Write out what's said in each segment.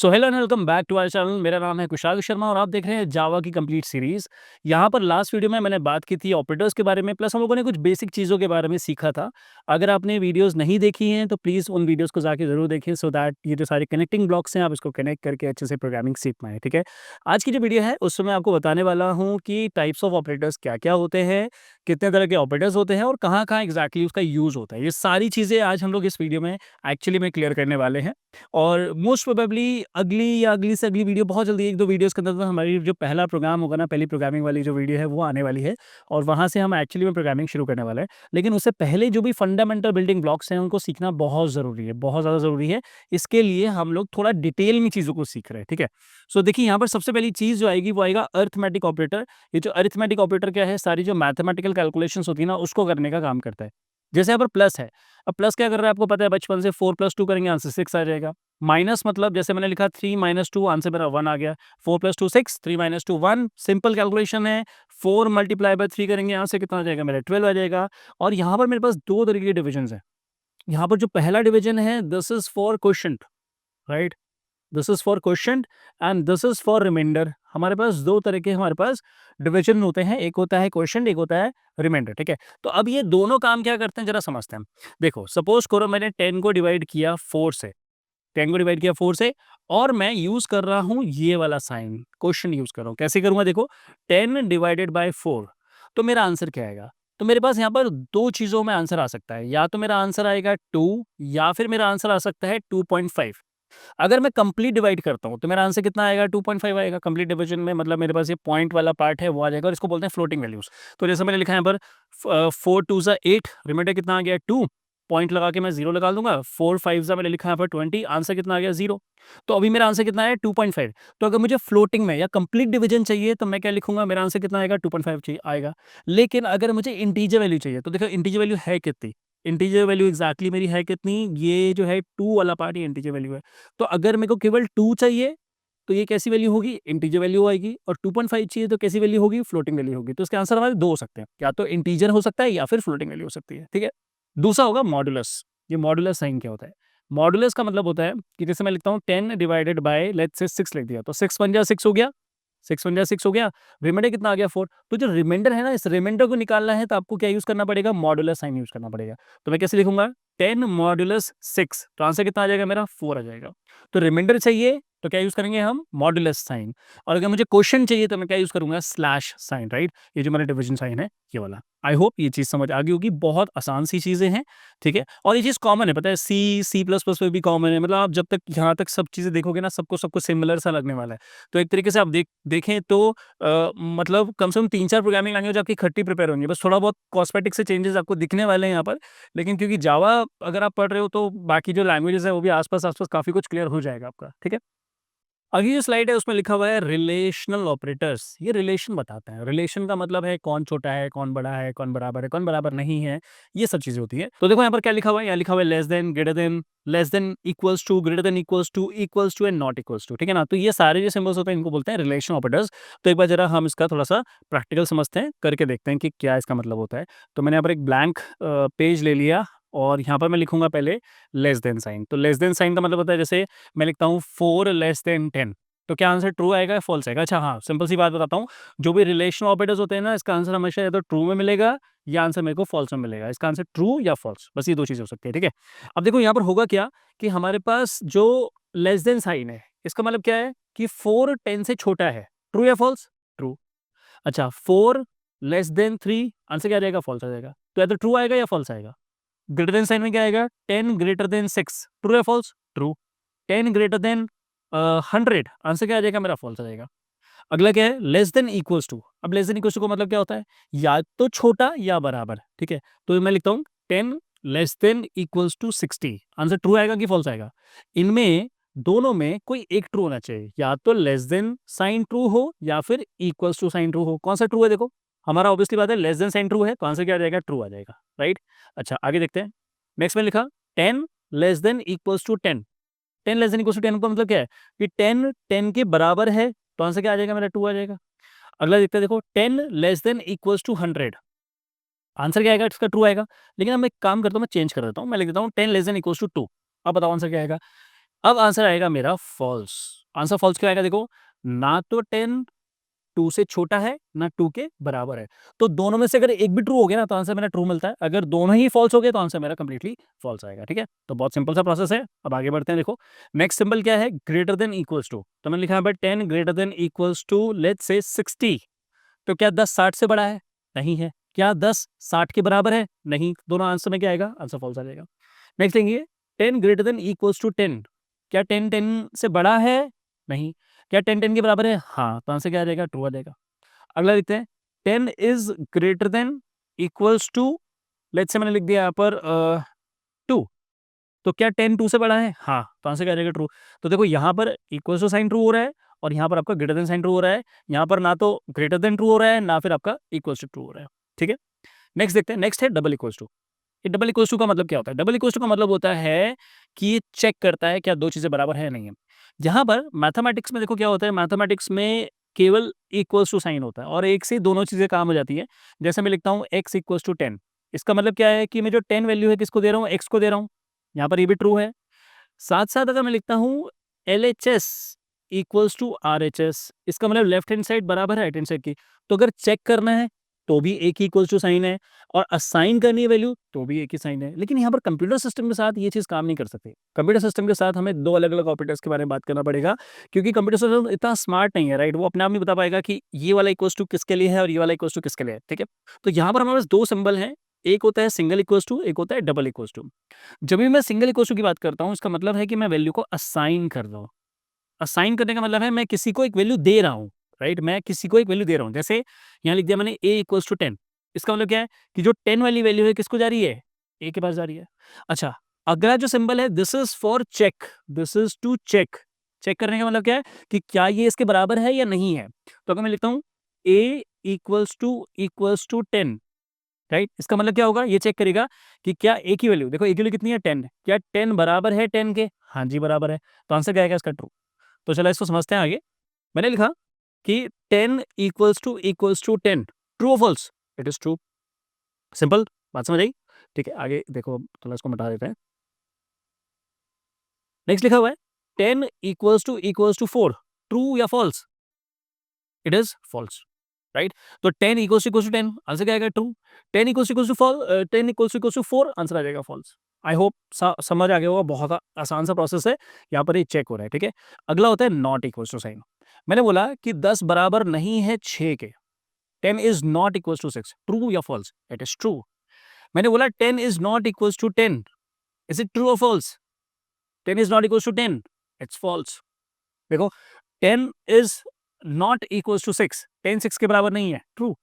So hello and welcome back to our channel. मेरा नाम है कुशाल शर्मा और आप देख रहे हैं जावा की कंप्लीट सीरीज। यहाँ पर लास्ट वीडियो में मैंने बात की थी ऑपरेटर्स के बारे में, प्लस हम लोगों ने कुछ बेसिक चीज़ों के बारे में सीखा था। अगर आपने वीडियोस नहीं देखी हैं तो प्लीज़ उन वीडियोस को जाके ज़रूर देखें, सो दैट ये जो सारे कनेक्टिंग ब्लॉक्स हैं आप इसको कनेक्ट करके अच्छे से प्रोग्रामिंग सीख पाएँ। ठीक है, आज की जो वीडियो है उसमें मैं आपको बताने वाला हूँ कि टाइप्स ऑफ ऑपरेटर्स क्या क्या होते हैं, कितने तरह के ऑपरेटर्स होते हैं और कहाँ कहाँ एग्जैक्टली उसका यूज़ होता है। ये सारी चीज़ें आज हम लोग इस वीडियो में एक्चुअली में क्लियर करने वाले हैं। और मोस्ट प्रोबेबली अगली या अगली से अगली वीडियो बहुत जल्दी 1-2 वीडियोज़ के अंदर तो हमारी जो पहला प्रोग्राम होगा ना, पहली प्रोग्रामिंग वाली जो वीडियो है वो आने वाली है और वहाँ से हम एक्चुअली में प्रोग्रामिंग शुरू करने वाले हैं। लेकिन उससे पहले जो भी फंडामेंटल बिल्डिंग ब्लॉक्स हैं उनको सीखना बहुत ज़रूरी है, बहुत ज़्यादा ज़रूरी है। इसके लिए हम लोग थोड़ा डिटेल में चीज़ों को सीख रहे हैं, ठीक है? सो देखिए यहाँ पर सबसे पहली चीज़ जो आएगी वो आएगा अरिथमेटिक ऑपरेटर। ये जो अरिथमेटिक ऑपरेटर क्या है, सारी जो मैथमेटिकल कैलकुलेशंस होती है ना उसको करने का काम करता है। जैसे यहाँ पर प्लस है, अब प्लस क्या कर रहा है आपको पता है, बचपन से 4 + 2 करेंगे आंसर 6 आ जाएगा। माइनस मतलब जैसे मैंने लिखा 3 - 2 आंसर मेरा 1 आ गया। 4 + 2 6, 3 - 2 1, सिंपल कैलकुलेशन है। 4 × 3 करेंगे, यहाँ से कितना आ जाएगा मेरा 12 आ जाएगा। और यहाँ पर मेरे पास 2 तरीके के डिविजन्स हैं। यहाँ पर जो पहला डिवीजन है, this is for quotient, right? This is for quotient and this is for remainder. हमारे पास 2 तरह के हमारे पास डिवीजन होते हैं, एक होता है क्वोटिएंट, एक होता है रिमाइंडर, ठीक है? तो अब ये दोनों काम क्या करते हैं ज़रा समझते हैं। देखो सपोज़ करो मैंने 10 को डिवाइड किया 4 से, 10 को डिवाइड किया 4 से और मैं यूज़ कर रहा हूँ ये वाला साइन, क्वोटिएंट यूज़ कर रहा हूँ। कैसे करूँगा देखो, 10 डिवाइडेड बाय 4, तो मेरा आंसर क्या आएगा? तो मेरे पास यहाँ पर 2 चीज़ों में आंसर आ सकता है, या तो मेरा आंसर आएगा 2 या फिर मेरा आंसर आ सकता है 2.5। अगर मैं कंप्लीट डिवाइड करता हूँ तो मेरा आंसर कितना आएगा, 2.5 आएगा। कंप्लीट डिवीजन में मतलब मेरे पास ये पॉइंट वाला पार्ट है वो आ जाएगा और इसको बोलते हैं फ्लोटिंग वैल्यूज। तो जैसे मैंने लिखा है यहाँ पर 4 2 ज़ा 8, रिमाइंडर कितना आ गया 2, पॉइंट लगा के मैं 0 लगा दूंगा। 4 5 ज़ा मैंने लिखा है यहाँ पर 20, आंसर कितना आ गया 0। तो अभी मेरा आंसर कितना है 2.5। तो अगर मुझे फ्लोटिंग में या कंप्लीट डिवीजन चाहिए तो मैं क्या लिखूंगा, मेरा आंसर कितना आएगा 2.5 चाहिए आएगा। लेकिन अगर मुझे इंटीजर वैल्यू चाहिए तो देखो इंटीजर वैल्यू है कितनी, इंटीजर वैल्यू एग्जैक्टली मेरी है कितनी, ये जो है 2 वाला पार्ट ये इंटीजर वैल्यू है। तो अगर मेरे को केवल 2 चाहिए तो ये कैसी वैल्यू होगी, इंटीजर वैल्यू आएगी। और 2.5 चाहिए तो कैसी वैल्यू होगी, फ्लोटिंग वैल्यू होगी। तो इसके आंसर हमारे 2 हो सकते हैं, या तो इंटीजर हो सकता है या फिर फ्लोटिंग वैल्यू हो सकती है, ठीक है? दूसरा होगा मॉडुलस। ये मॉडुलस साइन क्या होता है? मॉडुलस का मतलब होता है कि जैसे मैं लिखता हूँ 10 डिवाइडेड बाय लेट्स से 6 लिख दिया, तो 6 1 जा 6 हो गया, 6 1 जा 6 हो गया, रिमाइंडर कितना आ गया 4। तो जो रिमाइंडर है ना, इस रिमाइंडर को निकालना है तो आपको क्या यूज करना पड़ेगा, मॉडुलस साइन यूज करना पड़ेगा। तो मैं कैसे लिखूंगा, 10 मॉडुलस 6, तो आंसर कितना आ जाएगा मेरा 4 आ जाएगा। तो रिमाइंडर चाहिए तो क्या यूज करेंगे हम, मॉडुलस साइन। और अगर मुझे क्वेश्चन चाहिए तो मैं क्या यूज करूंगा, स्लैश साइन, राइट? ये जो मेरा डिवीजन साइन है ये वाला। आई होप ये चीज समझ आ गई होगी, बहुत आसान सी चीजें हैं, ठीक है? और ये चीज कॉमन है, पता है, C++ में भी कॉमन है। मतलब आप जब तक यहाँ तक सब चीजें देखोगे ना, सबको सबको सिमिलर सा लगने वाला है। तो एक तरीके से आप देखें तो मतलब कम से कम 3-4 प्रोग्रामिंग लैंग्वेज आपकी इकट्ठी प्रिपेयर होंगी, बस थोड़ा बहुत कॉस्मेटिक से चेंजेस आपको दिखने वाले हैं यहाँ पर। लेकिन क्योंकि जावा अगर आप पढ़ रहे हो तो बाकी जो लैंग्वेजेस है वो भी आसपास आसपास काफी कुछ क्लियर हो जाएगा आपका, ठीक है? अगली जो स्लाइड है उसमें लिखा हुआ है रिलेशनल ऑपरेटर्स। ये रिलेशन बताते हैं। रिलेशन का मतलब है कौन छोटा है, कौन बड़ा है, कौन बराबर नहीं है, ये सब चीजें होती है। तो देखो यहाँ पर क्या लिखा हुआ है, यहाँ लिखा हुआ है less than, greater than, less than, equals to, greater than, equals to and not equals to, ठीक है ना? तो ये सारे जो सिंबल्स होते हैं इनको बोलते हैं रिलेशन ऑपरेटर्स। तो एक बार जरा हम इसका थोड़ा सा प्रैक्टिकल समझते हैं, करके देखते हैं कि क्या इसका मतलब होता है। तो मैंने यहाँ पर एक ब्लैंक पेज ले लिया और यहाँ पर मैं लिखूंगा पहले लेस देन साइन। तो लेस देन साइन का मतलब होता है, जैसे मैं लिखता हूँ 4 लेस देन 10, तो क्या आंसर ट्रू आएगा या फॉल्स आएगा? अच्छा हाँ, सिंपल सी बात बताता हूँ, जो भी रिलेशनल ऑपरेटर्स होते हैं ना, इसका आंसर हमेशा या तो ट्रू में मिलेगा या आंसर मेरे को फॉल्स में मिलेगा। इसका आंसर ट्रू या फॉल्स, बस ये 2 चीजें हो सकती है, ठीक है? अब देखो यहाँ पर होगा क्या कि हमारे पास जो लेस देन साइन है इसका मतलब क्या है कि 4 10 से छोटा है। ट्रू या फॉल्स? ट्रू। अच्छा 4 लेस देन 3, आंसर क्या आ जाएगा, फॉल्स आ जाएगा। तो या तो ट्रू आएगा या फॉल्स आएगा। ग्रेटर देन साइन में क्या आएगा, 10 ग्रेटर देन 6, ट्रू या false? True. 10 greater than 100, answer क्या आ जाएगा मेरा, फॉल्स आ जाएगा। अगला क्या है, लेस देन इक्वल्स टू। अब लेस देन इक्वल्स टू का मतलब क्या होता है, या तो छोटा या बराबर, ठीक है? तो मैं लिखता हूँ 10 less than equals to 60, answer true आएगा कि फॉल्स आएगा? इनमें दोनों में कोई एक ट्रू होना चाहिए, या तो लेस देन साइन ट्रू हो या फिर इक्वल्स टू साइन ट्रू हो। कौन सा ट्रू है देखो, हमारा ऑब्वियसली बात है लेस देन साइन ट्रू है, तो आंसर क्या आ जाएगा, ट्रू आ जाएगा, राइट? अच्छा आगे देखते हैं। नेक्स्ट में लिखा 10 less than equals to 10, 10 less than equals to 10 का मतलब क्या है कि 10 10 के बराबर है, तो आंसर क्या आ जाएगा मेरा, 2 आ जाएगा। अगला देखते हैं, देखो 10 less than equals to 100, answer क्या आएगा, इसका ट्रू आएगा। लेकिन अब मैं एक काम करता हूँ, मैं चेंज कर देता हूँ, मैं लिख देता हूँ 10 लेस देन इक्वल्स टू 2। अब बताओ आंसर क्या आएगा। अब आंसर आएगा मेरा फॉल्स। आंसर फॉल्स क्यों आएगा? देखो, ना तो 10 2 से छोटा है, ना 2 के बराबर है। तो दोनों में से अगर एक भी ट्रू हो गया ना, तो आंसर मेरा ट्रू मिलता है। अगर दोनों ही फॉल्स हो गए, तो आंसर मेरा कंप्लीटली फॉल्स आएगा। ठीक है, तो बहुत सिंपल सा प्रोसेस है। अब आगे बढ़ते हैं। देखो, नेक्स्ट सिंबल क्या है? Greater than equals to. तो मैंने लिखा है 10 greater than equals to let's say 60। तो क्या 10 60 से बड़ा है? नहीं है। क्या 10 60 के बराबर है? नहीं। दोनों आंसर में क्या आएगा? आंसर फॉल्स आ जाएगा। नेक्स्ट लेंगे 10 ग्रेटर देन इक्वल्स टू 10। क्या 10 10 से बड़ा है? नहीं। क्या 10 10 के बराबर है? हाँ। तो आंसर क्या आ जाएगा? ट्रू आ जाएगा। अगला लिखते हैं 10 is greater than equals to, let's say मैंने लिख दिया यहाँ पर 2। तो क्या 10 2 से बड़ा है? हाँ। तो आंसर क्या आ जाएगा? ट्रू। तो देखो, यहाँ पर इक्वल्स टू साइन ट्रू हो रहा है, और यहाँ पर आपका ग्रेटर देन साइन ट्रू हो रहा है। यहाँ पर ना तो ग्रेटर देन ट्रू हो रहा है, ना फिर आपका इक्वल्स टू ट्रू हो रहा है। ठीक है, नेक्स्ट देखते हैं। नेक्स्ट है डबल इक्वल्स टू। ये डबल इक्वल्स टू का मतलब क्या होता है? डबल इक्वल्स टू का मतलब होता है कि ये चेक करता है क्या दो चीजें बराबर है या नहीं है। जहां पर मैथमेटिक्स में देखो क्या होता है, मैथमेटिक्स में केवल इक्वल्स टू साइन होता है, और एक से दोनों चीजें काम हो जाती है। जैसे मैं लिखता हूँ एक्स इक्वल्स टू 10। इसका मतलब क्या है कि मैं जो 10 वैल्यू है किसको दे रहा हूँ? एक्स को दे रहा हूँ। यहाँ पर ये भी ट्रू है। साथ साथ अगर मैं लिखता हूँ L H S equals to R H S, इसका मतलब लेफ्ट हैंड साइड बराबर है राइट हैंड साइड की। तो अगर चेक करना है तो भी एक ही इक्वल्स टू साइन है, और असाइन करनी है वैल्यू तो भी एक ही साइन है। लेकिन यहाँ पर कंप्यूटर सिस्टम के साथ ये चीज काम नहीं कर सकती। कंप्यूटर सिस्टम के साथ हमें दो अलग अलग ऑपरेटर्स के बारे में बात करना पड़ेगा, क्योंकि कंप्यूटर सिस्टम इतना स्मार्ट नहीं है, राइट? वो अपने आप नहीं बता पाएगा कि ये वाला इक्वल्स टू किसके लिए है और ये वाला इक्वल्स टू किसके लिए है। ठीक है, तो यहाँ पर हमारे पास दो सिंबल हैं। एक होता है सिंगल इक्वल्स टू, एक होता है डबल इक्वल्स टू। जब भी मैं सिंगल इक्वल्स टू की बात करता हूँ, इसका मतलब है कि मैं वैल्यू को असाइन कर रहा हूँ। असाइन करने का मतलब है मैं किसी को एक वैल्यू दे रहा हूँ, राइट? मैं किसी को एक वैल्यू दे रहा हूँ। जैसे यहाँ लिख दिया मैंने a इक्वल्स टू 10। इसका मतलब क्या है कि जो 10 वाली वैल्यू है किसको जा रही है? a के पास जा रही है। अच्छा, अगला जो सिंबल है this is for check, this is to check. Check करने का मतलब क्या है कि क्या ये इसके बराबर है या नहीं है। तो अगर मैं लिखता हूँ a इक्वल्स टू 10, राइट? इसका मतलब क्या होगा? ये चेक करेगा कि क्या a की वैल्यू, देखो a की वैल्यू कितनी है? 10। क्या 10 बराबर है 10 के? हाँ जी, बराबर है। तो आंसर क्या आएगा इसका? ट्रू। तो चलो इसको समझते हैं आगे। मैंने लिखा कि 10 इक्वल्स टू 10, ट्रू और false? It is true. Simple, बात समझ आई? ठीक है, आगे देखो, थोड़ा इसको मिटा देते हैं। नेक्स्ट लिखा हुआ है 10 इक्वल्स टू 4, ट्रू या false? It is false, right? तो 10 इक्वल्स टू 10, आंसर क्या आएगा? ट्रू। 10 इक्वल्स टू 4, आंसर आ जाएगा फॉल्स। आई होप समझ आ गया होगा। बहुत आसान सा प्रोसेस है। यहाँ पर ये चेक हो रहा है। ठीक है, अगला होता है नॉट इक्वल्स टू साइन। मैंने बोला कि 10 बराबर नहीं है 6 के। 10 is not equals to 6, true या फॉल्स? It is true. मैंने बोला 10 is not equals to 10, is it true और false? 10 is not equals to 10, it's false. देखो, 10 इज नॉट इक्वल्स टू 6, 10 6 के बराबर नहीं है, true.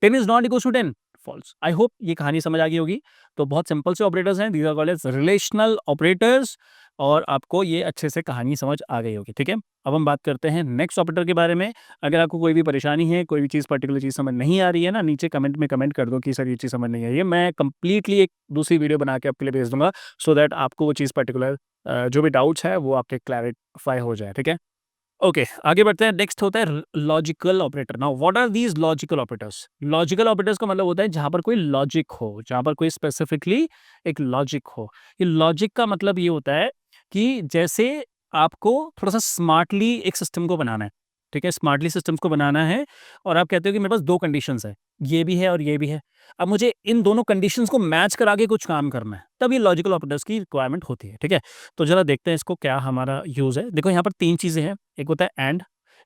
10 is not equals to 10, false. I hope ये कहानी समझ आ गई होगी। तो बहुत सिंपल से ऑपरेटर्स हैं, these are called as relational operators, और आपको ये अच्छे से कहानी समझ आ गई होगी। ठीक है, अब हम बात करते हैं नेक्स्ट ऑपरेटर के बारे में। अगर आपको कोई भी परेशानी है, कोई भी चीज़ पर्टिकुलर चीज़ समझ नहीं आ रही है ना, नीचे कमेंट में कमेंट कर दो कि सर ये चीज़ समझ नहीं आई है। मैं कंप्लीटली एक दूसरी वीडियो बना के आपके लिए भेज दूंगा, सो दैट आपको वो चीज़ पर्टिकुलर जो भी डाउट्स है वो आपके क्लैरिफाई हो जाए। ठीक है, ओके, आगे बढ़ते हैं। नेक्स्ट होता है logical operator. Now what are these logical operators? Logical operators का मतलब होता है जहां पर कोई लॉजिक हो, जहां पर कोई स्पेसिफिकली एक लॉजिक हो। ये लॉजिक का मतलब ये होता है कि जैसे आपको थोड़ा सा स्मार्टली एक सिस्टम को बनाना है। ठीक है, स्मार्टली सिस्टम्स को बनाना है, और आप कहते हो कि मेरे पास दो कंडीशंस है, ये भी है और ये भी है। अब मुझे इन दोनों कंडीशंस को मैच करा के कुछ काम करना है, तब ये लॉजिकल ऑपरेटर्स की रिक्वायरमेंट होती है। ठीक है, तो जरा देखते हैं इसको क्या हमारा यूज है। देखो, यहाँ पर तीन चीजें हैं। एक होता है एंड,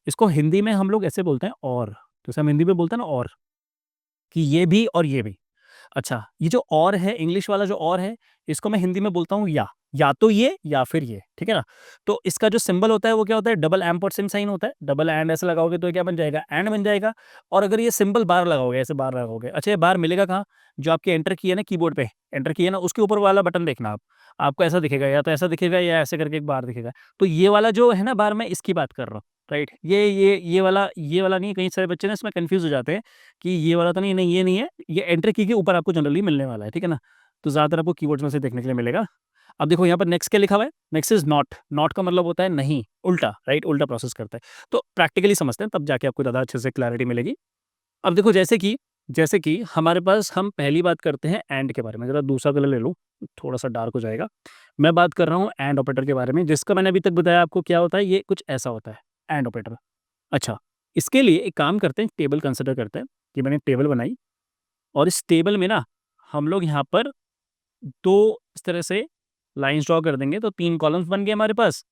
इसको हिंदी में हम लोग ऐसे बोलते हैं और, जैसे हम हिंदी में बोलते हैं ना और, कि ये भी और ये भी। अच्छा, ये जो और है, इंग्लिश वाला जो और है, इसको मैं हिंदी में बोलता हूँ या तो ये या फिर ये। ठीक है ना? तो इसका जो सिंबल होता है वो क्या होता है? डबल एम्परसेंड साइन होता है। डबल एंड ऐसे लगाओगे तो ये क्या बन जाएगा? एंड बन जाएगा। और अगर ये सिंबल बार लगाओगे, ऐसे बार लगाओगे, अच्छा, ये बार मिलेगा कहाँ? जो आपके एंटर की है ना, कीबोर्ड पे एंटर की है ना, उसके ऊपर वाला बटन देखना आप, आपको ऐसा दिखेगा, या तो ऐसा दिखेगा या ऐसे करके एक बार दिखेगा। तो ये वाला जो है ना बार, मैं इसकी बात कर रहा हूँ, राइट? ये वाला नहीं है। कई सारे बच्चे ना इसमें कंफ्यूज हो जाते हैं कि ये वाला तो नहीं, नहीं ये नहीं है, ये एंटर की के ऊपर आपको जनरली मिलने वाला है। ठीक है ना? तो ज़्यादातर आपको कीवर्ड्स में से देखने के लिए मिलेगा। अब देखो यहाँ पर नेक्स्ट क्या लिखा हुआ है? Next is not. नॉट का मतलब होता है नहीं, उल्टा, राइट? उल्टा प्रोसेस करता है। तो प्रैक्टिकली समझते हैं, तब जाके आपको ज़्यादा अच्छे से क्लैरिटी मिलेगी। अब देखो, जैसे कि जैसे कि हमारे पास हम पहली बात करते हैं एंड के बारे में, ज़रा दूसरा कलर ले लूँ, थोड़ा-सा डार्क हो जाएगा। मैं बात कर रहा हूँ एंड ऑपरेटर के बारे में, जिसका मैंने अभी तक बताया आपको क्या होता है, ये कुछ ऐसा होता है, एंड ऑपरेटर। अच्छा, इसके लिए एक काम करते हैं, टेबल कंसिडर करते हैं कि मैंने टेबल बनाई और इस टेबल में ना हम लोग यहाँ पर 2 इस तरह से लाइन्स ड्रॉ कर देंगे, तो 3 कॉलम्स बन गए हमारे पास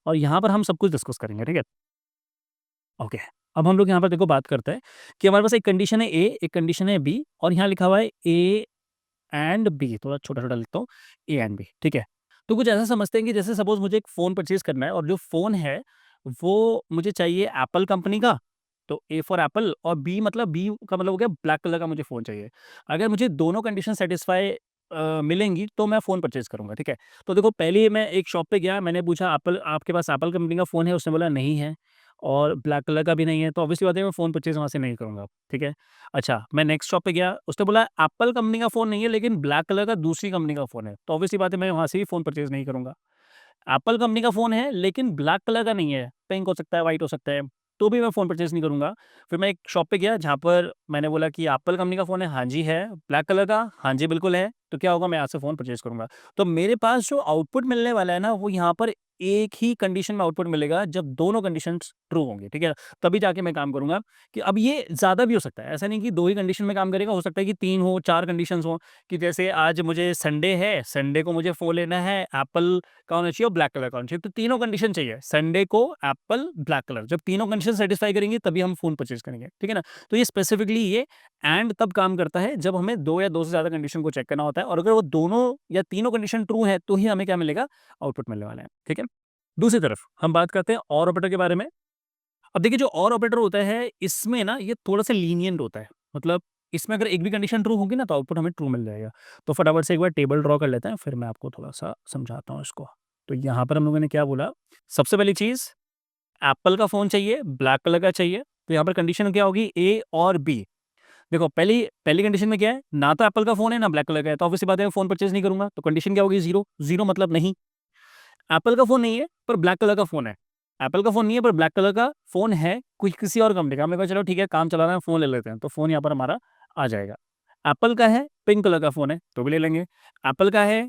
और यहाँ पर हम सब कुछ डिस्कस करेंगे, ठीक है? ओके। अब हम लोग यहाँ पर देखो बात करते हैं कि हमारे पास एक कंडीशन है ए, एक कंडीशन है बी और यहाँ लिखा हुआ है ए एंड बी, थोड़ा छोटा-छोटा लिखता हूँ, ए एंड बी, ठीक है? तो कुछ ऐसा समझते हैं कि जैसे सपोज़ मुझे एक फ़ोन परचेज़ करना है और जो फ़ोन है, वो मुझे चाहिए एप्पल कंपनी का, तो ए फॉर एप्पल और बी मतलब बी का मतलब हो गया ब्लैक कलर का मुझे फ़ोन चाहिए। अगर मुझे दोनों कंडीशन सैटिस्फाई मिलेंगी तो मैं फ़ोन परचेज़ करूँगा, ठीक है? तो देखो पहले ही मैं एक शॉप पे गया, मैंने पूछा एप्पल आपके पास एप्पल कंपनी का फ़ोन है? उसने बोला नहीं है और ब्लैक कलर का भी नहीं है, तो ऑब्वियस सी बात है मैं फ़ोन परचेज़ वहाँ से नहीं करूँगा, ठीक है? अच्छा, मैं नेक्स्ट शॉप पे गया, उसने बोला एप्पल कंपनी का फ़ोन नहीं है लेकिन ब्लैक कलर का दूसरी कंपनी का फ़ोन है, तो ऑब्वियस सी बात है मैं वहाँ से भी फ़ोन परचेज़ नहीं करूँगा। एप्पल कंपनी का फ़ोन है लेकिन ब्लैक कलर का नहीं है, पिंक हो सकता है, व्हाइट हो सकता है, तो भी मैं फ़ोन परचेज़ नहीं करूँगा। फिर मैं एक शॉप पे गया जहाँ पर मैंने बोला कि एप्पल कंपनी का फ़ोन है, हाँ जी है, ब्लैक कलर का, हाँ जी बिल्कुल है, तो क्या होगा मैं यहाँ से फ़ोन परचेज़ करूँगा। तो मेरे पास जो आउटपुट मिलने वाला है ना, वो यहाँ पर एक ही कंडीशन में आउटपुट मिलेगा जब दोनों कंडीशंस ट्रू होंगी, ठीक है? तभी जाके मैं काम करूँगा कि अब ये ज़्यादा भी हो सकता है, ऐसा नहीं कि 2 ही कंडीशन में काम करेगा, हो सकता है कि 3 हो, 4 कंडीशंस हो कि जैसे आज मुझे संडे है, संडे को मुझे फ़ोन लेना है, एप्पल का होना चाहिए और ब्लैक कलर का होना चाहिए, तो तीनों कंडीशन चाहिए, संडे को, एप्पल, ब्लैक कलर, जब तीनों कंडीशन सैटिस्फाई करेंगी तभी हम फ़ोन परचेज़ करेंगे, ठीक है ना? तो ये स्पेसिफिकली ये एंड तब काम करता है जब हमें 2 या 2 से ज़्यादा कंडीशन को चेक करना होता है और अगर वो दोनों या तीनों कंडीशन ट्रू है, तो ही हमें क्या मिलेगा? आउटपुट मिलने वाला है, ठीक है? दूसरी तरफ हम बात करते हैं और ऑपरेटर के बारे में। अब देखिए जो और ऑपरेटर होता है, इसमें ना ये थोड़ा-सा लीनिएंट होता है, मतलब इसमें अगर एक भी कंडीशन ट्रू होगी ना, तो आउटपुट हमें ट्रू मिल जाएगा। तो फटाफट से एक बार टेबल ड्रॉ कर लेते हैं, फिर मैं आपको थोड़ा-सा समझाता हूँ इसको। तो यहाँ पर हम लोगों ने क्या बोला, सबसे पहली चीज़ एप्पल का फ़ोन चाहिए, ब्लैक कलर का चाहिए, तो यहाँ पर कंडीशन क्या होगी ए और बी। देखो पहली पहली कंडीशन में क्या है, ना तो एप्पल का फ़ोन है, ना ब्लैक कलर का है, तो ऑब्वियस सी बात है मैं फ़ोन परचेज़ नहीं करूँगा, तो कंडीशन क्या होगी 0, 0 मतलब नहीं। एप्पल का फ़ोन नहीं है, पर ब्लैक कलर का फ़ोन है। एप्पल का फ़ोन नहीं है, पर ब्लैक कलर का फ़ोन है, कोई किसी और कंपनी का। हमने कहा चलो ठीक है, काम चला रहा है, फ़ोन ले लेते हैं, तो फ़ोन यहाँ पर हमारा आ जाएगा। एप्पल का है, पिंक कलर का फ़ोन है, तो भी ले लेंगे। एप्पल का है,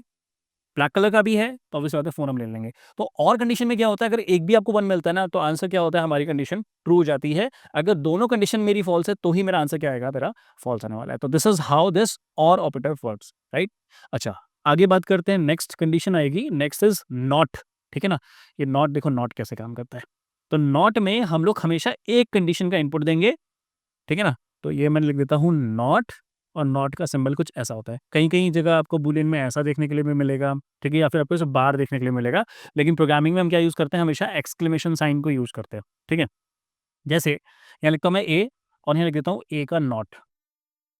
ब्लैक कलर का भी है, तो ऑब्वियस बात है फ़ोन हम ले लेंगे। तो और कंडीशन में क्या होता है, अगर एक भी आपको 1 मिलता है ना, तो आंसर क्या होता है, हमारी कंडीशन ट्रू हो जाती है। अगर दोनों कंडीशन मेरी फ़ॉल्स है, तो ही मेरा आंसर क्या आएगा, मेरा फ़ॉल्स आने वाला है। तो दिस इज़ हाउ दिस और ऑपरेटर वर्क्स, राइट? अच्छा, आगे बात करते हैं, नेक्स्ट कंडीशन आएगी, नेक्स्ट इज़ नॉट, ठीक है ना? ये नॉट देखो नॉट कैसे काम करता है। तो नॉट में हम लोग हमेशा एक कंडीशन का इनपुट देंगे, ठीक है ना? तो ये मैं लिख देता हूँ नॉट और नॉट का सिंबल कुछ ऐसा होता है। कहीं-कहीं जगह आपको बूलियन में ऐसा देखने के लिए भी मिलेगा, ठीक है? या फिर आपको इसे बार देखने के लिए मिलेगा। लेकिन प्रोग्रामिंग में हम क्या यूज़ करते हैं, हमेशा एक्सक्लेमेशन साइन को यूज़ करते हैं, ठीक है? जैसे यहाँ लिखता हूँ मैं ए और यहाँ लिख देता हूँ ए का नॉट।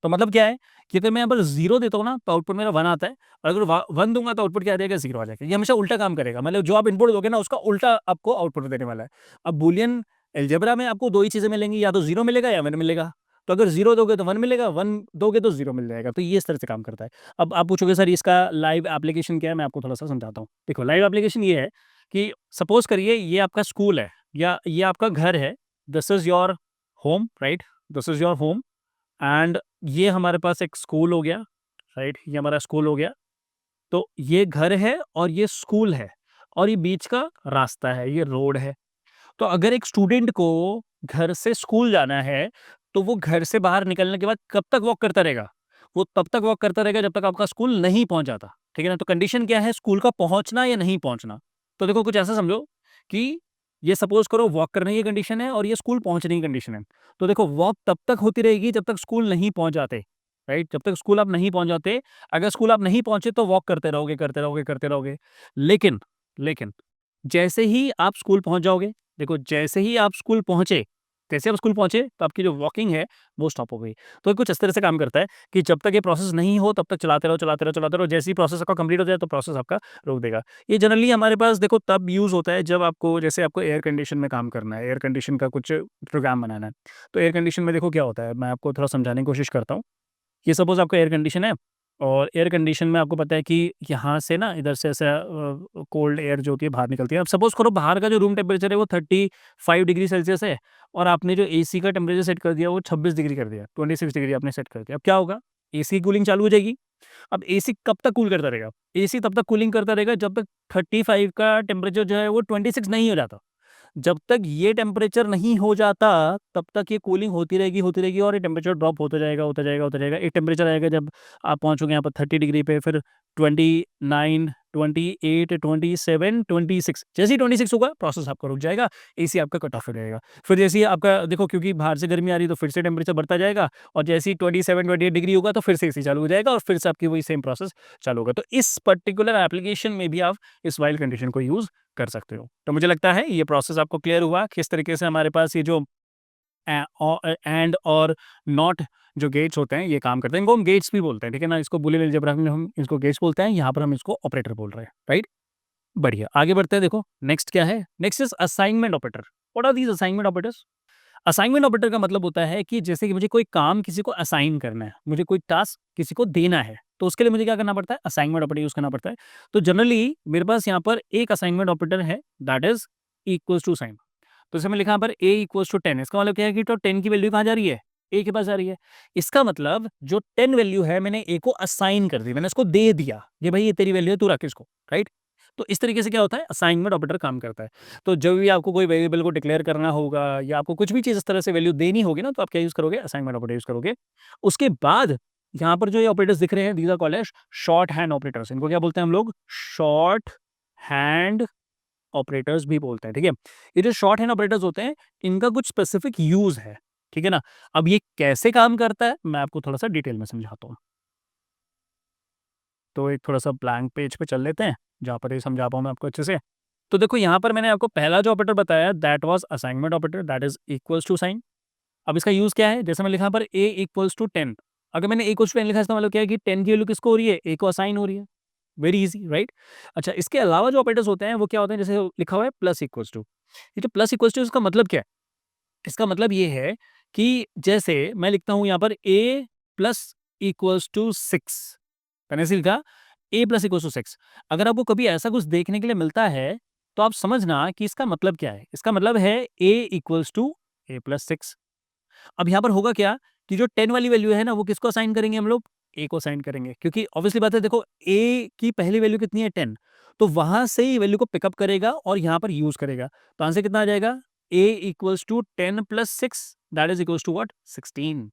तो मतलब क्या है कि अगर मैं यहाँ पर 0 देता हूँ ना, तो आउटपुट मेरा 1 आता है और अगर वा 1 दूँगा तो आउटपुट क्या आ जाएगा, 0 आ जाएगा। ये हमेशा उल्टा काम करेगा, मतलब जो आप इनपुट दोगे ना, उसका उल्टा आपको आउटपुट देने वाला है। अब बूलियन अलजेब्रा में आपको 2 ही चीज़ें मिलेंगी, या तो 0 मिलेगा या 1 मिलेगा। तो अगर 0 दोगे तो 1 मिलेगा, 1 दोगे तो 0 मिल जाएगा। तो ये इस तरह से काम करता है। अब आप पूछोगे सर इसका लाइव एप्लीकेशन क्या है? मैं आपको थोड़ा-सा समझाता हूँ। देखो लाइव एप्लीकेशन ये है कि सपोज़ करिए ये आपका स्कूल है या ये आपका घर है। This is your home, right? This is your home and ये हमारे पास एक स्कूल हो गया, राइट? ये हमारा स्कूल हो गया। तो ये घर है और ये स्कूल है और ये बीच का रास्ता है, ये रोड है। तो अगर एक स्टूडेंट को घर से स्कूल जाना है, तो वो घर से बाहर निकलने के बाद कब तक वॉक करता रहेगा? वो तब तक वॉक करता रहेगा जब तक आपका स्कूल नहीं पहुँच जाता, ठीक है ना? तो कंडीशन क्या है, स्कूल का पहुँचना या नहीं पहुँचना। तो देखो कुछ ऐसा समझो कि ये सपोज़ करो वॉक करने की कंडीशन है और ये स्कूल पहुँचने की कंडीशन है। तो देखो वॉक तब तक होती रहेगी जब तक स्कूल नहीं पहुँच जाते, राइट? जब तक स्कूल आप नहीं पहुँच जाते, अगर स्कूल आप नहीं पहुँचे तो वॉक करते रहोगे, करते रहोगे, करते रहोगे। लेकिन लेकिन जैसे ही आप स्कूल पहुँच जाओगे, देखो जैसे ही आप स्कूल पहुँचे, जैसे आप स्कूल पहुँचे तो आपकी जो वॉकिंग है वो स्टॉप हो गई। तो ये कुछ इस तरह से काम करता है कि जब तक ये प्रोसेस नहीं हो तब तक चलाते रहो, चलाते रहो, चलाते रहो। जैसे ही प्रोसेस आपका कंप्लीट हो जाए तो प्रोसेस आपका रोक देगा। ये जनरली हमारे पास देखो तब यूज़ होता है जब आपको जैसे आपको एयर कंडीशन में काम करना है, एयर कंडीशन का कुछ प्रोग्राम बनाना है। तो एयर कंडीशन में देखो क्या होता है, मैं आपको थोड़ा समझाने की कोशिश करता हूँ। ये सपोज़ आपका एयर कंडीशन है, और एयर कंडीशन में आपको पता है कि यहाँ से ना इधर से ऐसा कोल्ड एयर जो होती है बाहर निकलती है। अब सपोज़ करो बाहर का जो रूम टेम्परेचर है वो 35 डिग्री सेल्सियस है और आपने जो एसी का टेम्परेचर सेट कर दिया वो 26 डिग्री कर दिया, 26 डिग्री आपने सेट कर दिया। अब क्या होगा? एसी की कूलिंग चालू हो जाएगी। अब एसी कब तक कूल करता रहेगा? एसी तब तक कूलिंग करता रहेगा जब तक 35 का टेम्परेचर जो है वो 26 नहीं हो जाता। जब तक ये टेम्परेचर नहीं हो जाता, तब तक ये कूलिंग होती रहेगी और ये टेम्परेचर ड्रॉप होता जाएगा, होता जाएगा, होता जाएगा। एक टेम्परेचर आएगा जब आप पहुँचोगे यहाँ पर 30 डिग्री पे, फिर 29, 28, 27, 26 जैसे ही 26 होगा, प्रोसेस आपका रुक जाएगा, एसी आपका कट ऑफ हो जाएगा। फिर जैसे ही आपका देखो क्योंकि बाहर से गर्मी आ रही है, तो फिर से टेम्परेचर बढ़ता जाएगा और जैसे ही 27, 28 डिग्री होगा, तो फिर से एसी चालू हो जाएगा और फिर से आपकी वही सेम प्रोसेस चालू होगा। तो इस पर्टिकुलर एप्लीकेशन में भी आप इस व्हाइल कंडीशन को यूज़ कर सकते हो। तो मुझे लगता है ये प्रोसेस आपको क्लियर हुआ, किस तरीके से हमारे पास ये जो एंड और नॉट जो गेट्स होते हैं ये काम करते हैं। इनको हम गेट्स भी बोलते हैं, ठीक है ना? इसको बूलियन अलजेब्रा में हम इसको गेट्स बोलते हैं, यहाँ पर हम इसको ऑपरेटर बोल रहे हैं, राइट? बढ़िया, आगे बढ़ते हैं। देखो नेक्स्ट क्या है? Next is assignment operator. What are these assignment operators? Assignment operator का मतलब होता है कि जैसे कि मुझे कोई काम किसी को असाइन करना है, मुझे कोई टास्क किसी को देना है, तो उसके लिए मुझे क्या करना पड़ता है? असाइनमेंट ऑपरेटर यूज़ करना पड़ता है। तो जनरली मेरे पास यहाँ पर एक असाइनमेंट ऑपरेटर है, that is equals to sign. तो जैसे मैं लिखा यहाँ पर a इक्वल्स टू 10, इसका मतलब क्या है कि तो 10 की वैल्यू कहाँ जा रही है? a के पास जा रही है। इसका मतलब जो 10 वैल्यू है मैंने a को असाइन कर दी, मैंने इसको दे दिया, ये भाई ये तेरी वैल्यू है, तू रख इसको, राइट? तो इस तरीके से क्या होता है? असाइनमेंट ऑपरेटर काम करता है। तो जब भी आपको कोई वेरिएबल को डिक्लेयर करना होगा या आपको कुछ भी चीज़ इस तरह से वैल्यू देनी होगी ना, तो आप क्या यूज़ करोगे? असाइनमेंट ऑपरेटर यूज़ करोगे। उसके बाद यहाँ पर जो ये ऑपरेटर्स दिख रहे हैं, these are called as shorthand operators. इनको क्या बोलते हैं हम लोग? शॉर्ट हैंड ऑपरेटर्स भी बोलते हैं, ठीक है? ये जो शॉर्ट हैंड ऑपरेटर्स होते हैं, इनका कुछ स्पेसिफिक यूज़ है, ठीक है ना? अब ये कैसे काम करता है, मैं आपको थोड़ा-सा डिटेल में समझाता हूँ। तो एक थोड़ा-सा ब्लैंक पेज पे चल लेते हैं, जहाँ पर ये समझा पाऊँ मैं आपको अच्छे से। तो देखो यहाँ पर मैंने आपको पहला जो ऑपरेटर बताया that was assignment operator, that is equals to sign. अब इसका यूज़ क्या है? जैसे मैंने लिखा यहाँ पर a इक्वल्स टू 10, अगर मैंने a इक्वल्स टू 10 लिखा है, इसका मतलब क्या है कि 10 की वैल्यू किसको हो रही है? a को असाइन हो रही है। Very easy, right? अच्छा, इसके अलावा जो ऑपरेटर्स होते हैं वो क्या होते हैं? जैसे लिखा हुआ है प्लस इक्वल्स टू। ये जो प्लस इक्वल्स टू इसका मतलब क्या है? इसका मतलब ये है कि जैसे मैं लिखता हूँ यहाँ पर a प्लस इक्वल्स टू 6, मैंने ऐसे लिखा a प्लस इक्वल्स टू 6। अगर आपको कभी ऐसा कुछ देखने के लिए मिलता है, तो आप समझना कि इसका मतलब क्या है? इसका मतलब है a equals to a plus 6। अब यहाँ पर होगा क्या कि जो 10 वाली वैल्यू है ना, वो किसको असाइन करेंगे हम लोग? a को असाइन करेंगे, क्योंकि ऑब्वियसली बात है, देखो a की पहली वैल्यू कितनी है? 10, तो वहां से ही वैल्यू को पिकअप करेगा और यहाँ पर यूज करेगा। तो आंसर कितना आ जाएगा? a equals to 10 plus 6, that is equals to what? 16,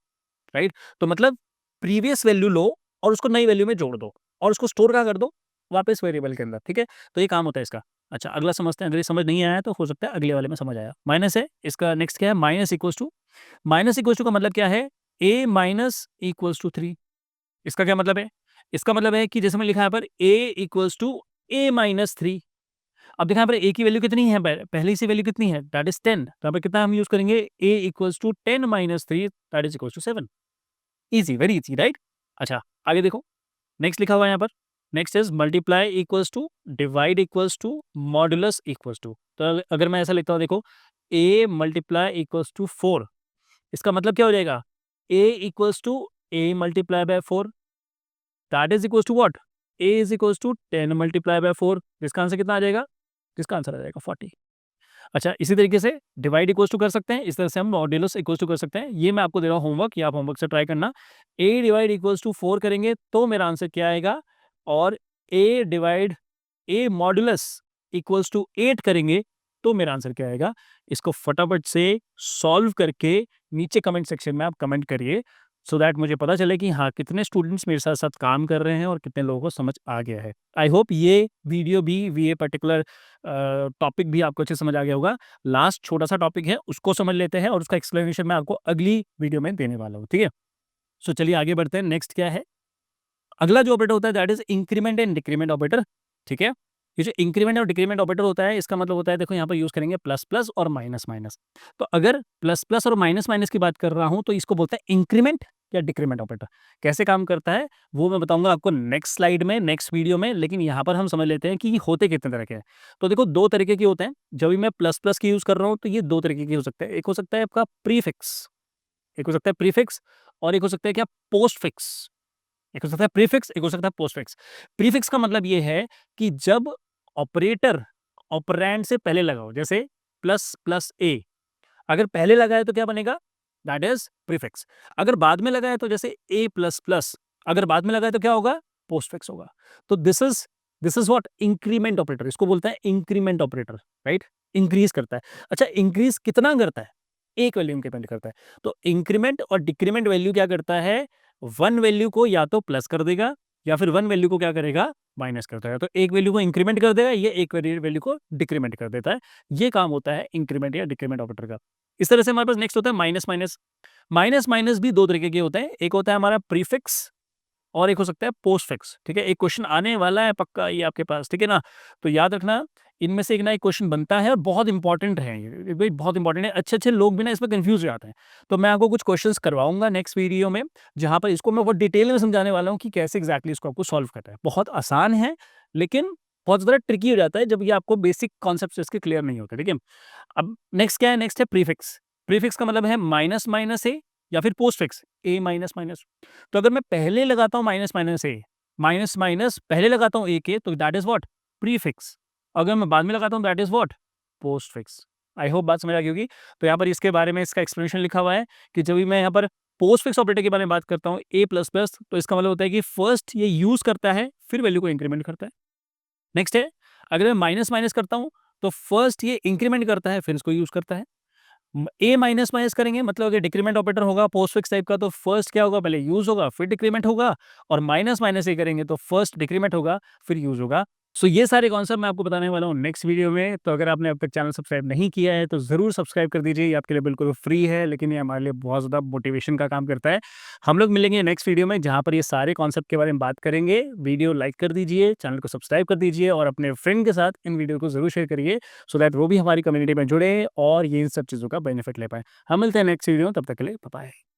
right? तो मतलब प्रीवियस वैल्यू लो और उसको नई वैल्यू में जोड़ दो और उसको स्टोर कहाँ कर दो? वापस वेरिएबल के अंदर, ठीक है? तो ये काम होता है इसका। अच्छा, अगला समझते हैं। अगर ये समझ नहीं आया तो हो सकता है अगले वाले में समझ आया। माइनस है, इसका नेक्स्ट क्या है? Minus equals to. Minus equals to का मतलब क्या है? a minus equals to 3। इसका क्या मतलब है? इसका मतलब है कि जैसे मैं लिखा है यहाँ पर a equals to a minus 3। अब देखा यहाँ पर a की वैल्यू कितनी है? पहली सी वैल्यू कितनी है? That is 10। तो यहाँ पर कितना हम यूज करेंगे? a equals to 10 minus 3, that is equals to 7। Easy, very easy, right? अच्छा, आगे देखो, नेक्स्ट लिखा हुआ है यहाँ पर। Next is multiply equals to, divide equals to, modulus equals to. तो अगर मैं ऐसा लिखता हूँ, देखो a मल्टीप्लाई इक्वल्स टू 4, इसका मतलब क्या हो जाएगा? a equals to a multiply by 4, that is equals to what? a is equals to 10 multiply by 4। इसका आंसर कितना आ जाएगा? इसका आंसर आ जाएगा 40। अच्छा, इसी तरीके से डिवाइड इक्वल्स टू कर सकते हैं, इस तरह से हम मॉड्यूलस इक्वल्स टू कर सकते हैं। ये मैं आपको दे रहा हूँ होमवर्क, ये आप होमवर्क से ट्राई करना। a डिवाइड इक्वल्स टू 4 करेंगे तो मेरा आंसर क्या आएगा? और a मॉडुलस इक्वल्स टू 8 करेंगे तो मेरा आंसर क्या आएगा? इसको फटाफट से सॉल्व करके नीचे कमेंट सेक्शन में आप कमेंट करिए, सो दैट मुझे पता चले कि हाँ, कितने स्टूडेंट्स मेरे साथ साथ काम कर रहे हैं और कितने लोगों को समझ आ गया है। आई होप ये वीडियो भी, ये पर्टिकुलर टॉपिक भी आपको अच्छे समझ आ गया होगा। लास्ट छोटा सा टॉपिक है, उसको समझ लेते हैं और उसका एक्सप्लेनेशन मैं आपको अगली वीडियो में देने वाला हूँ, ठीक है? सो चलिए आगे बढ़ते हैं। नेक्स्ट क्या है? अगला जो ऑपरेटर होता है that is increment and decrement operator, ठीक है? ये जो इंक्रीमेंट और डिक्रीमेंट ऑपरेटर होता है, इसका मतलब होता है, देखो यहाँ पर यूज करेंगे प्लस प्लस और माइनस माइनस। तो अगर प्लस प्लस और माइनस माइनस की बात कर रहा हूँ, तो इसको बोलते हैं इंक्रीमेंट या डिक्रीमेंट ऑपरेटर। कैसे काम करता है वो मैं बताऊंगा आपको नेक्स्ट स्लाइड में, नेक्स्ट वीडियो में, लेकिन यहाँ पर हम समझ लेते हैं कि ये होते कितने तरह के हैं। तो देखो, दो तरीके के होते हैं। जब भी मैं प्लस प्लस की यूज कर रहा हूँ, तो ये दो तरीके की हो सकते हैं। एक हो सकता है आपका प्रीफिक्स, एक हो सकता है प्रीफिक्स, और एक हो सकता है क्या? Post fix. एक हो सकता है प्रीफिक्स, एक हो सकता है पोस्टफिक्स। प्रीफिक्स का मतलब ये है कि जब ऑपरेटर ऑपरेंड से पहले लगा हो, जैसे प्लस प्लस ए, अगर पहले लगा है तो क्या बनेगा? That is prefix. अगर बाद में लगा है तो जैसे ए प्लस प्लस, अगर बाद में लगा है तो क्या होगा? पोस्टफिक्स होगा। तो this is what increment operator, इसको बोलता है इंक्रीमेंट ऑपरेटर, राइट? इंक्रीज करता है। अच्छा, इंक्रीज कितना करता है? एक वैल्यू इंक्रीमेंट करता है। तो इंक्रीमेंट और डिक्रीमेंट वैल्यू क्या करता है? वन वैल्यू को या तो प्लस कर देगा या फिर वन वैल्यू को क्या करेगा? माइनस कर देगा। तो एक वैल्यू को इंक्रीमेंट कर देगा, ये एक वैल्यू को डिक्रीमेंट कर देता है। ये काम होता है इंक्रीमेंट या डिक्रीमेंट ऑपरेटर का। इस तरह से हमारे पास नेक्स्ट होता है माइनस माइनस। माइनस माइनस भी दो तरीके के होते हैं, एक होता है हमारा प्रीफिक्स और एक हो सकता है पोस्टफिक्स। ठीक है, एक क्वेश्चन आने वाला है पक्का ये आपके पास, ठीक है ना? तो याद रखना, इनमें से एक ना एक क्वेश्चन बनता है और बहुत इंपॉर्टेंट है ये भाई, बहुत इंपॉर्टेंट है। अच्छे अच्छे लोग भी ना इसमें कंफ्यूज हो जाते हैं। तो मैं आपको कुछ क्वेश्चंस करवाऊंगा नेक्स्ट वीडियो में, जहां पर इसको मैं बहुत डिटेल में समझाने वाला हूँ कि कैसे एग्जैक्टली इसको आपको सॉल्व करना है। बहुत आसान है, लेकिन बहुत ज़्यादा ट्रिकी हो जाता है जब ये आपको बेसिक कॉन्सेप्ट इसके क्लियर नहीं होते। ठीक है, अब नेक्स्ट क्या है? नेक्स्ट है प्रीफिक्स। प्रीफिक्स का मतलब है माइनस माइनस ए या फिर पोस्टफिक्स ए माइनस माइनस। तो अगर मैं पहले लगाता हूँ माइनस माइनस ए, माइनस माइनस पहले लगाता हूँ ए के, तो दैट इज व्हाट? प्रीफिक्स। अगर मैं बाद में लगाता हूँ that is what? Postfix. I hope बात समझ आ गई होगी। तो यहाँ पर इसके बारे में इसका एक्सप्लेनेशन लिखा हुआ है कि जब भी मैं यहाँ पर पोस्टफिक्स ऑपरेटर के बारे में बात करता हूँ ए प्लस प्लस, तो इसका मतलब होता है कि फर्स्ट ये यूज करता है फिर वैल्यू को इंक्रीमेंट करता है। नेक्स्ट है, अगर मैं माइनस माइनस करता हूँ तो फर्स्ट ये इंक्रीमेंट करता है फिर इसको यूज करता है। ए माइनस माइनस करेंगे मतलब अगर डिक्रीमेंट ऑपरेटर होगा पोस्टफिक्स टाइप का, तो फर्स्ट क्या होगा? पहले यूज होगा फिर डिक्रीमेंट होगा। और माइनस माइनस ए करेंगे तो फर्स्ट डिक्रीमेंट होगा फिर यूज होगा। सो ये सारे कॉन्सेप्ट मैं आपको बताने वाला हूँ नेक्स्ट वीडियो में। तो अगर आपने अब तक चैनल सब्सक्राइब नहीं किया है तो जरूर सब्सक्राइब कर दीजिए। ये आपके लिए बिल्कुल फ्री है, लेकिन ये हमारे लिए बहुत ज़्यादा मोटिवेशन का काम करता है। हम लोग मिलेंगे नेक्स्ट वीडियो में जहाँ पर ये सारे कॉन्सेप्ट के बारे में बात करेंगे। वीडियो लाइक कर दीजिए, चैनल को सब्सक्राइब कर दीजिए और अपने फ्रेंड के साथ इन वीडियो को जरूर शेयर करिए, सो दैट वो भी हमारी कम्युनिटी में जुड़े और ये इन सब चीज़ों का बेनिफिट ले पाए। हम मिलते हैं नेक्स्ट वीडियो में, तब तक के लिए बाय बाय।